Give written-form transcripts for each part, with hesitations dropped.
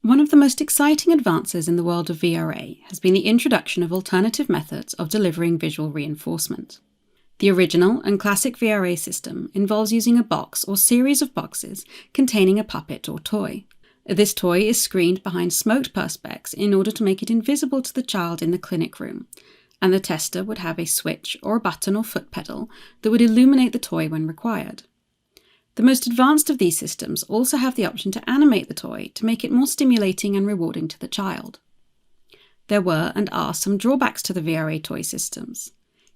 One of the most exciting advances in the world of VRA has been the introduction of alternative methods of delivering visual reinforcement. The original and classic VRA system involves using a box or series of boxes containing a puppet or toy. This toy is screened behind smoked perspex in order to make it invisible to the child in the clinic room, and the tester would have a switch or a button or foot pedal that would illuminate the toy when required. The most advanced of these systems also have the option to animate the toy to make it more stimulating and rewarding to the child. There were and are some drawbacks to the VRA toy systems.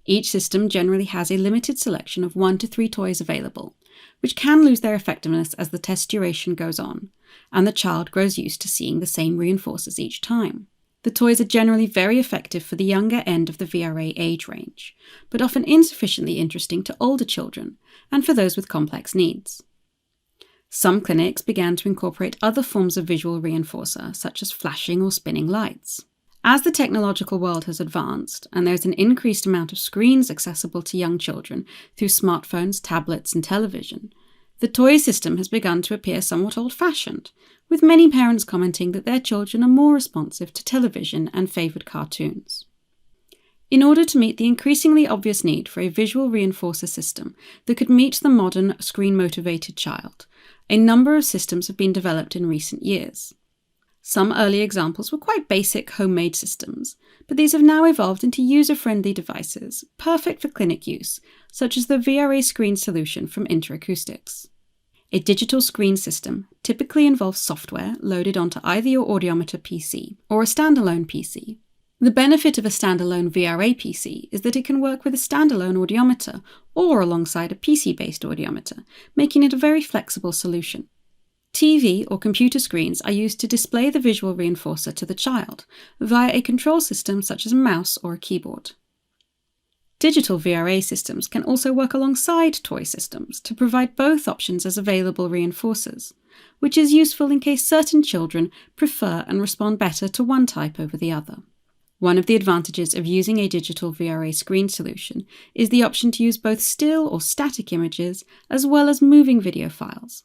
Each system generally has a limited selection of 1 to 3 toys available, which can lose their effectiveness as the test duration goes on, and the child grows used to seeing the same reinforcers each time. The toys are generally very effective for the younger end of the VRA age range, but often insufficiently interesting to older children and for those with complex needs. Some clinics began to incorporate other forms of visual reinforcer, such as flashing or spinning lights. As the technological world has advanced, and there's an increased amount of screens accessible to young children through smartphones, tablets, and television, the toy system has begun to appear somewhat old-fashioned, with many parents commenting that their children are more responsive to television and favoured cartoons. In order to meet the increasingly obvious need for a visual reinforcer system that could meet the modern screen-motivated child, a number of systems have been developed in recent years. Some early examples were quite basic homemade systems, but these have now evolved into user-friendly devices, perfect for clinic use, such as the VRA screen solution from Interacoustics. A digital screen system typically involves software loaded onto either your audiometer PC or a standalone PC. The benefit of a standalone VRA PC is that it can work with a standalone audiometer or alongside a PC-based audiometer, making it a very flexible solution. TV or computer screens are used to display the visual reinforcer to the child via a control system such as a mouse or a keyboard. Digital VRA systems can also work alongside toy systems to provide both options as available reinforcers, which is useful in case certain children prefer and respond better to one type over the other. One of the advantages of using a digital VRA screen solution is the option to use both still or static images as well as moving video files.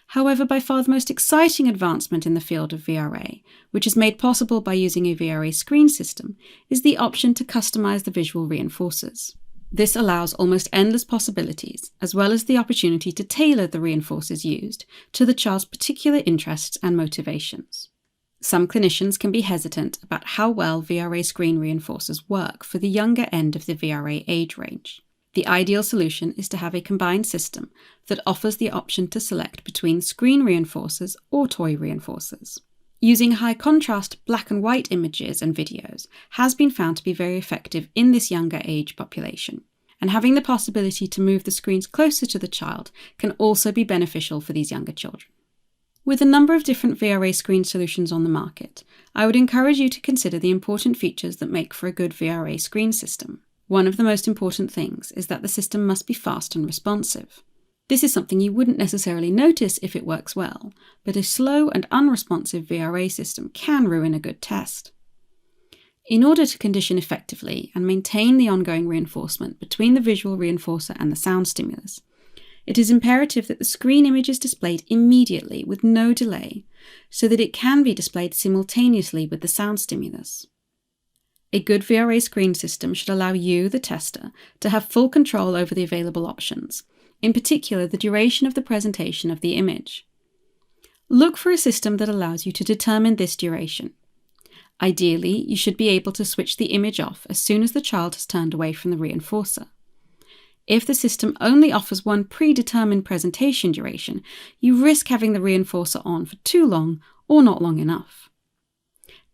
However, by far the most exciting advancement in the field of VRA, which is made possible by using a VRA screen system, is the option to customize the visual reinforcers. This allows almost endless possibilities, as well as the opportunity to tailor the reinforcers used to the child's particular interests and motivations. Some clinicians can be hesitant about how well VRA screen reinforcers work for the younger end of the VRA age range. The ideal solution is to have a combined system that offers the option to select between screen reinforcers or toy reinforcers. Using high contrast black and white images and videos has been found to be very effective in this younger age population, and having the possibility to move the screens closer to the child can also be beneficial for these younger children. With a number of different VRA screen solutions on the market, I would encourage you to consider the important features that make for a good VRA screen system. One of the most important things is that the system must be fast and responsive. This is something you wouldn't necessarily notice if it works well, but a slow and unresponsive VRA system can ruin a good test. In order to condition effectively and maintain the ongoing reinforcement between the visual reinforcer and the sound stimulus, it is imperative that the screen image is displayed immediately with no delay, so that it can be displayed simultaneously with the sound stimulus. A good VRA screen system should allow you, the tester, to have full control over the available options, in particular the duration of the presentation of the image. Look for a system that allows you to determine this duration. Ideally, you should be able to switch the image off as soon as the child has turned away from the reinforcer. If the system only offers one predetermined presentation duration, you risk having the reinforcer on for too long or not long enough.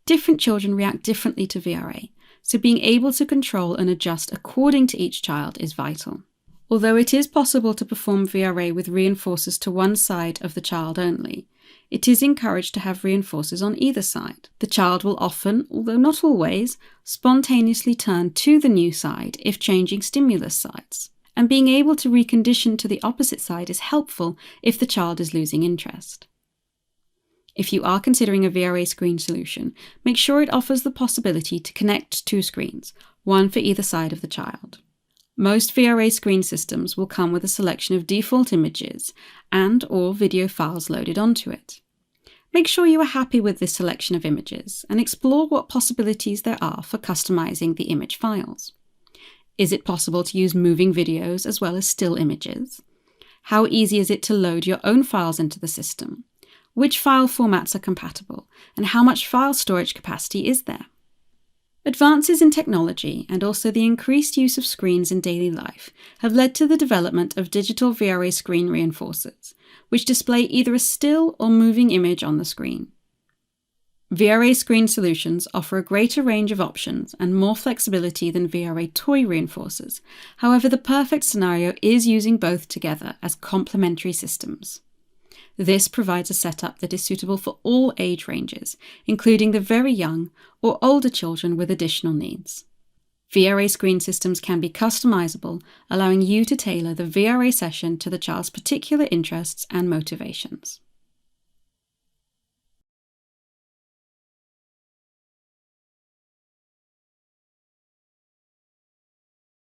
Different children react differently to VRA, so being able to control and adjust according to each child is vital. Although it is possible to perform VRA with reinforcers to one side of the child only, it is encouraged to have reinforcers on either side. The child will often, although not always, spontaneously turn to the new side if changing stimulus sides, and being able to recondition to the opposite side is helpful if the child is losing interest. If you are considering a VRA screen solution, make sure it offers the possibility to connect two screens, one for either side of the child. Most VRA screen systems will come with a selection of default images and/or video files loaded onto it. Make sure you are happy with this selection of images and explore what possibilities there are for customizing the image files. Is it possible to use moving videos as well as still images? How easy is it to load your own files into the system? Which file formats are compatible, and how much file storage capacity is there? Advances in technology and also the increased use of screens in daily life have led to the development of digital VRA screen reinforcers, which display either a still or moving image on the screen. VRA screen solutions offer a greater range of options and more flexibility than VRA toy reinforcers. However, the perfect scenario is using both together as complementary systems. This provides a setup that is suitable for all age ranges, including the very young or older children with additional needs. VRA screen systems can be customizable, allowing you to tailor the VRA session to the child's particular interests and motivations.